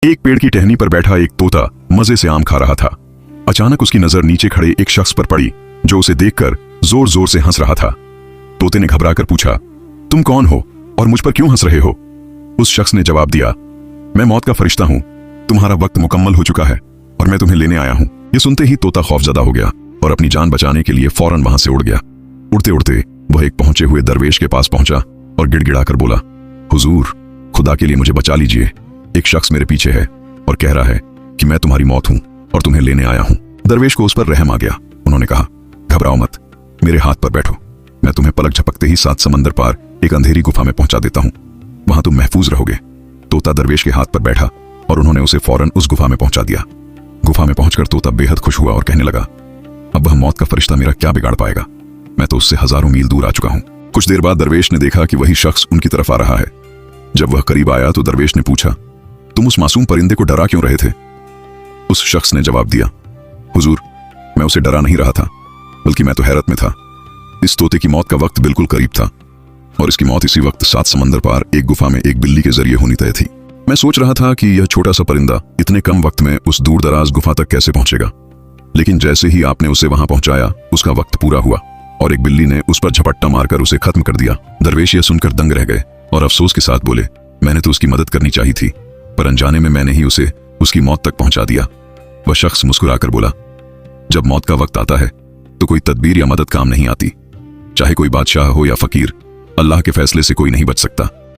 एक पेड़ की टहनी पर बैठा एक तोता मजे से आम खा रहा था। अचानक उसकी नजर नीचे खड़े एक शख्स पर पड़ी जो उसे देखकर जोर जोर से हंस रहा था। तोते ने घबराकर पूछा, तुम कौन हो और मुझ पर क्यों हंस रहे हो? उस शख्स ने जवाब दिया, मैं मौत का फरिश्ता हूं, तुम्हारा वक्त मुकम्मल हो चुका है और मैं तुम्हें लेने आया हूं। ये सुनते ही तोता खौफजदा हो गया और अपनी जान बचाने के लिए फौरन वहां से उड़ गया। उड़ते उड़ते वह एक पहुंचे हुए दरवेश के पास पहुंचा और गिड़गिड़ाकर बोला, हुजूर, खुदा के लिए मुझे बचा लीजिए। एक शख्स मेरे पीछे है और कह रहा है कि मैं तुम्हारी मौत हूं और तुम्हें लेने आया हूं। दरवेश को उस पर रहम आ गया। उन्होंने कहा, घबराओ मत, मेरे हाथ पर बैठो, मैं तुम्हें पलक झपकते ही 7 समंदर पार एक अंधेरी गुफा में पहुंचा देता हूं, वहां तुम महफूज रहोगे। तोता दरवेश के हाथ पर बैठा और उन्होंने उसे फौरन उस गुफा में पहुंचा दिया। गुफा में पहुंचकर तोता बेहद खुश हुआ और कहने लगा, अब वह मौत का फरिश्ता मेरा क्या बिगाड़ पाएगा, मैं तो उससे हजारों मील दूर आ चुका हूं। कुछ देर बाद दरवेश ने देखा कि वही शख्स उनकी तरफ आ रहा है। जब वह करीब आया तो दरवेश ने पूछा, तुम उस मासूम परिंदे को डरा क्यों रहे थे? उस शख्स ने जवाब दिया, हुजूर, मैं उसे डरा नहीं रहा था, बल्कि मैं तो हैरत में था। इस तोते की मौत का वक्त बिल्कुल करीब था और इसकी मौत इसी वक्त 7 समंदर पार एक गुफा में एक बिल्ली के जरिए होनी तय थी। मैं सोच रहा था कि यह छोटा सा परिंदा इतने कम वक्त में उस दूर दराज गुफा तक कैसे पहुंचेगा, लेकिन जैसे ही आपने उसे वहां पहुंचाया उसका वक्त पूरा हुआ और एक बिल्ली ने उस पर झपट्टा मारकर उसे खत्म कर दिया। दरवेश यह सुनकर दंग रह गए और अफसोस के साथ बोले, मैंने तो उसकी मदद करनी चाहिए थी, पर अनजाने में मैंने ही उसे उसकी मौत तक पहुंचा दिया। वह शख्स मुस्कुराकर बोला, जब मौत का वक्त आता है तो कोई तदबीर या मदद काम नहीं आती। चाहे कोई बादशाह हो या फकीर, अल्लाह के फैसले से कोई नहीं बच सकता।